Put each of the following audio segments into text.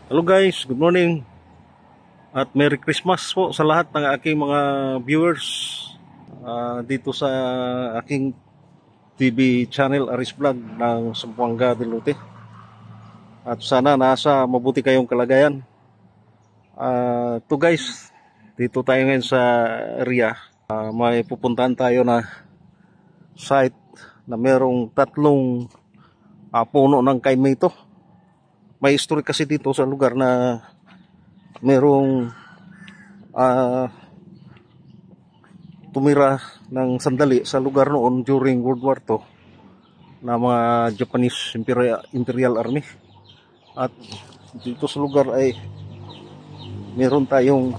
Hello guys, good morning at Merry Christmas po sa lahat ng aking mga viewers dito sa aking TV channel Aris Vlog ng Zamboanga del Norte. At sana nasa mabuti kayong kalagayan. To guys, dito tayo ngayon sa area. May pupuntahan tayo na site na merong tatlong puno ng kaimito. May history kasi dito sa lugar na merong tumira ng sandali sa lugar noon during World War II na mga Japanese Imperial Army. At dito sa lugar ay meron tayong,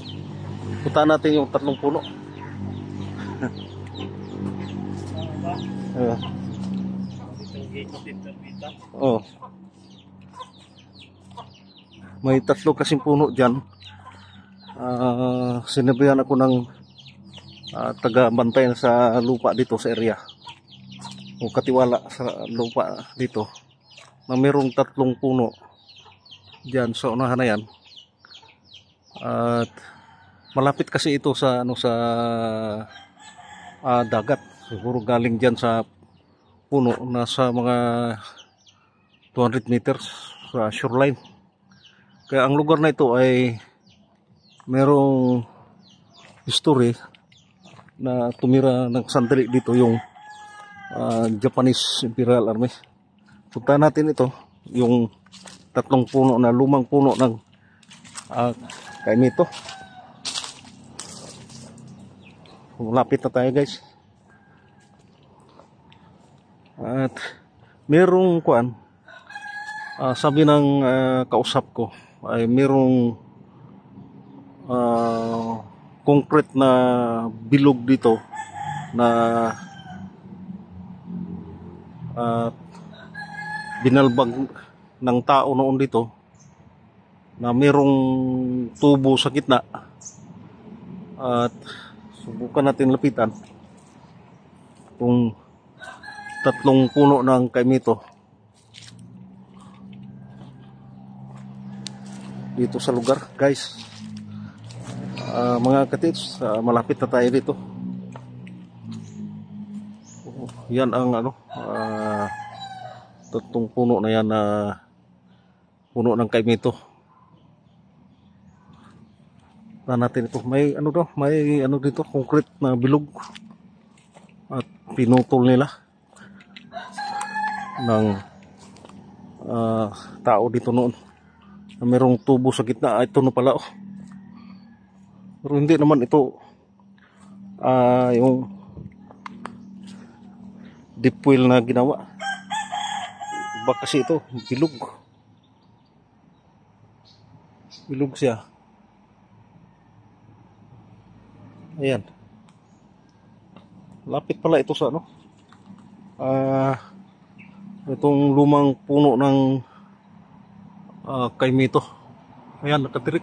punta natin yung tatlong puno. Oh. May tatlo kasing puno dyan. Sinabihan ako ng taga-bantay sa lupa dito sa area, o katiwala sa lupa dito, na mayroong tatlong puno dyan sa unahan na yan. At malapit kasi ito sa dagat. Siguro galing dyan sa puno nasa mga 200 meters sa shoreline. Kaya ang lugar na ito ay merong history na tumira ng sandali dito yung Japanese Imperial Army. Punta natin ito, yung tatlong puno na lumang puno ng kaimito. Malapit na tayo guys. At merong sabi ng kausap ko ay merong concrete na bilog dito na binalbag ng tao noon dito, na merong tubo sa gitna. At subukan natin lapitan kung tatlong puno ng kaimito dito sa lugar guys. Mga katits, malapit na tayo dito. Yan ang tatlong puno na yan, na puno ng kaimito. Na natin ito, may dito, concrete na bilog, at pinutol nila ng tao dito noon, na merong tubo sa gitna. Ito na pala, pero hindi naman ito yung deep well na ginawa. Iba kasi ito, bilog siya. Ayan, lapit pala ito sa itong lumang puno ng kaimito. Ayan, nakatirik.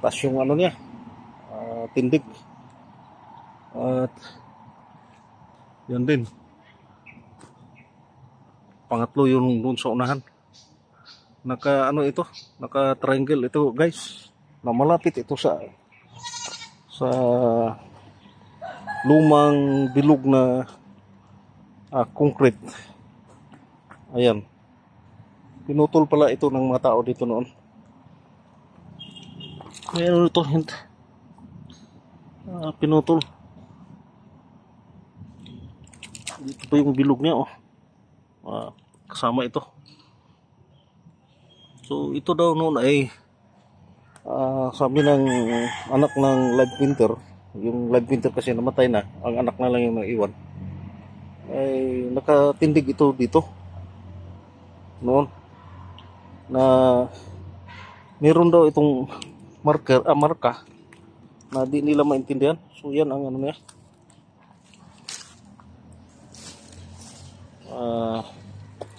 Taas yung niya, tindig. At yan din, pangatlo yung doon sa unahan. Naka triangle ito guys, na malapit ito sa lumang bilog na concrete. Ayan, pinutol pala ito ng mga tao dito noon. Ayan ito, pinutol. Dito pa yung bilog niya, kasama ito. So ito daw noon ay sabi ng anak ng live winter, yung live winter kasi namatay na, ang anak na lang yung naiwan, ay nakatindig ito dito noon, na meron daw itong marka na di nila maintindihan. So yan ang niya,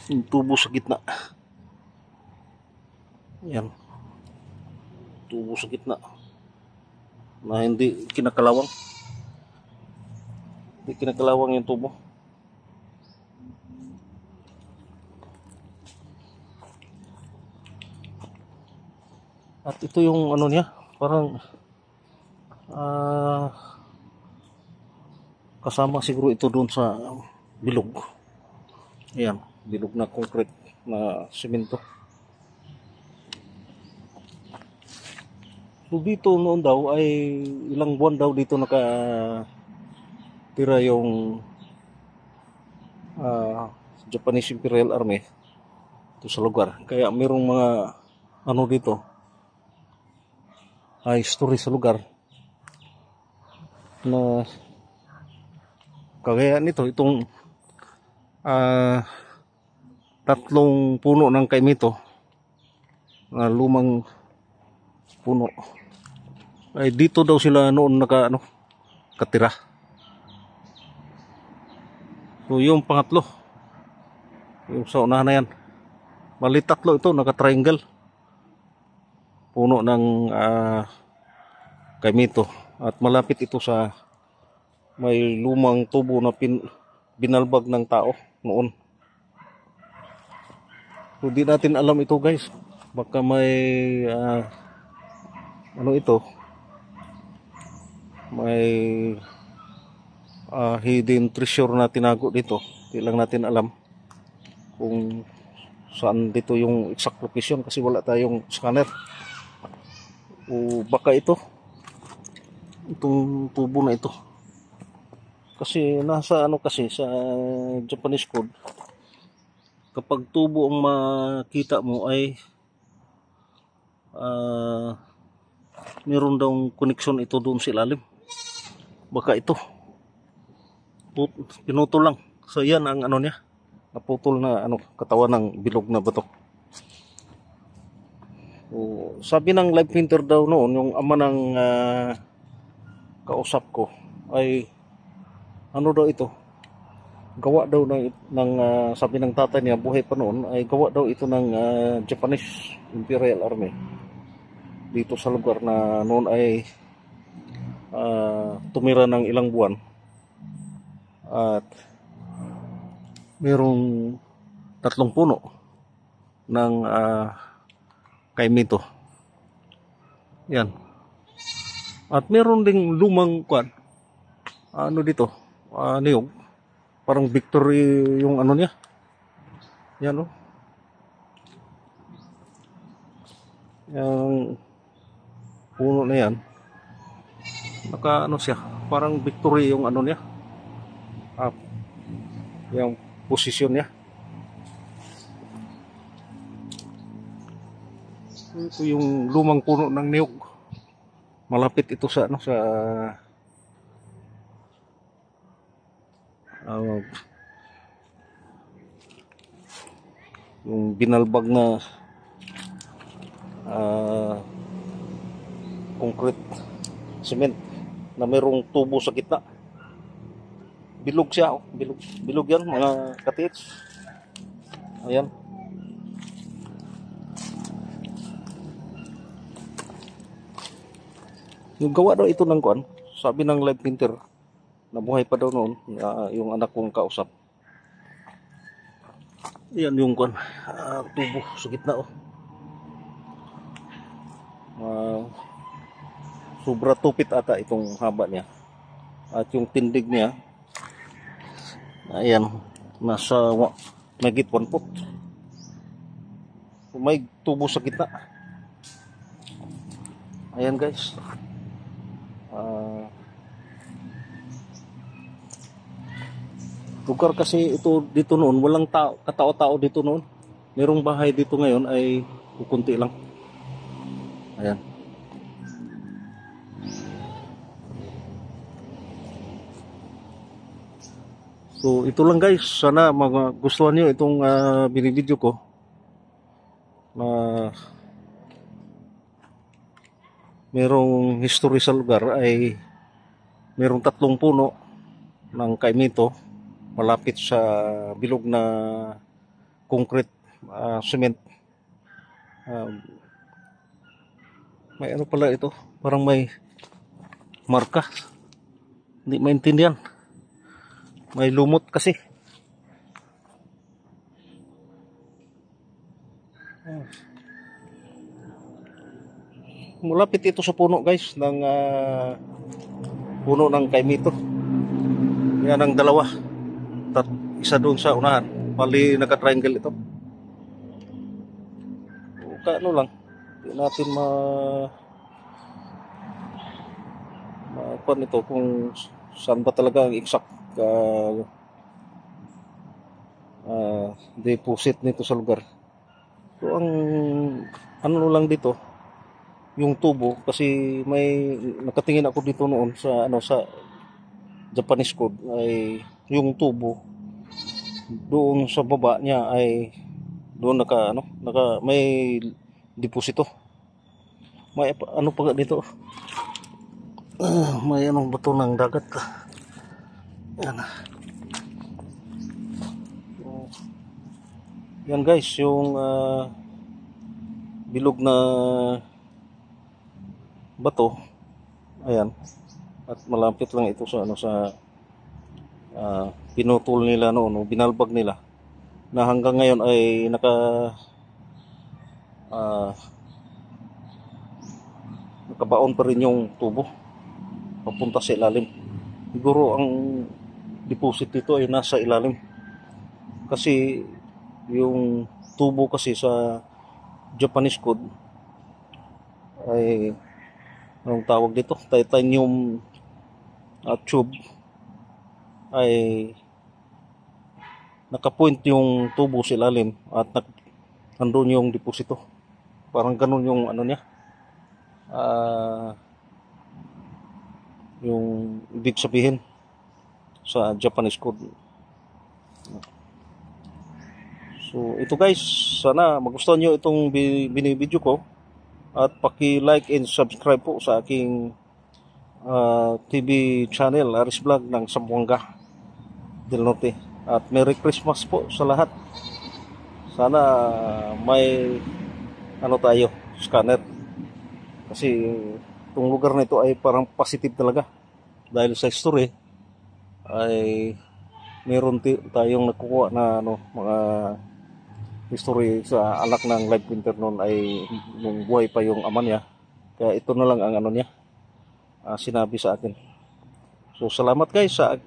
yung tubo sa gitna. Yan, tubo sa gitna na hindi kinakalawang yung tubo. At ito yung ano niya, parang ah, kasama siguro ito doon sa bilog. Ayan, bilog na concrete na semento. So dito noon daw ay ilang buwan daw dito nakatira yung Japanese Imperial Army ito sa lugar. Kaya mayroong mga ano dito, history sa lugar na kagaya nito, itong tatlong puno ng kaimito na lumang puno ay dito daw sila noon katira. So yung pangatlo, yung sa unahan na yan, bali tatlo ito naka-triangle, puno ng kaimito, at malapit ito sa may lumang tubo na binalbag ng tao noon. So di natin alam ito guys, baka may may hidden treasure na tinago dito. Di lang natin alam kung saan dito yung exact location kasi wala tayong scanner. O baka itong tubo na ito, kasi nasa kasi sa Japanese code, kapag tubo ang makita mo ay meron daw connection ito doon sa ilalim. Baka ito pinutol lang. So yan ang niya, naputol na katawan ng bilog na bato. So, sabi ng live painter daw noon, yung ama ng kausap ko, ay daw ito, gawa daw ng sabi ng tatay niya, buhay pa noon, ay gawa daw ito ng Japanese Imperial Army dito sa lugar na noon ay tumira ng ilang buwan. At mayroong tatlong puno ng kaimito. Yan. At meron ding lumang dito, niyog. Parang victory yung niya. Yan yung puno na yan. Naka siya, parang victory yung niya. Yung posisyon niya. Ito yung lumang puno ng niyog. Malapit ito sa yung binalbag na concrete cement na mayroong tubo sa gitna. Bilog siya, bilog yan mga katits. Ayan. Yung gawa daw ito ng sabi ng live painter, nabuhay pa daw noon yung anak kong kausap. Ayan yung tubo sa gitna sobra tupit ata itong haba niya. At yung tindig niya, ayan, nasa mahigit 1 foot. May tubo sa gitna. Ayan guys. Lugar kasi ito dito noon, walang katao-tao dito noon. Merong bahay dito ngayon ay kukunti lang. Ayan. So ito lang guys, sana magustuhan nyo itong binibideo ko na merong history sa lugar. Ay merong tatlong puno ng kaimito malapit sa bilog na concrete cement. May pala ito, parang may marka, hindi maintindihan. May lumot kasi. malapit ito sa puno guys ng puno ng kaimito. Yan ang dalawa. Isa doon sa unahan. Bali naka-triangle ito. Ano lang. Hindi natin kuan ito kung saan ba talaga ang exact deposit nito sa lugar. So ang ano lang dito yung tubo kasi may nakatingin ako dito noon sa sa Japanese code ay yung tubo doon sa baba niya ay doon naka may deposito. May ano pa dito? May anong bato ng dagat. Yan. Yan guys, yung bilog na bato. Ayan. At malapit lang ito sa pinutol nila noon, o binalbag nila. Na hanggang ngayon ay nakabaon pa rin yung tubo papunta sa ilalim. Siguro ang deposit dito ay nasa ilalim kasi yung tubo kasi sa Japanese code ay anong tawag dito, titanium tube, ay nakapoint yung tubo sa ilalim at nandun yung deposito. Parang ganun yung ano niya, yung ibig sabihin sa Japanese code. So ito guys, sana magustuhan nyo itong binibideo ko at paki-like and subscribe po sa aking TV channel Aris Vlog ng Zamboanga del Norte. At Merry Christmas po sa lahat. Sana may tayo, scanner. Kasi itong lugar na ito ay parang positive talaga. Dahil sa history ay meron tayong nakukuha na mga history sa anak ng live printer noon ay nung buhay pa yung ama niya. Kaya ito na lang ang niya sinabi sa akin. So salamat guys sa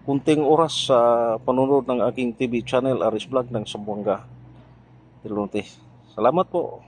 kunting oras sa panonood ng aking TV channel Aris Vlog ng Zamboanga del Norte. Salamat po.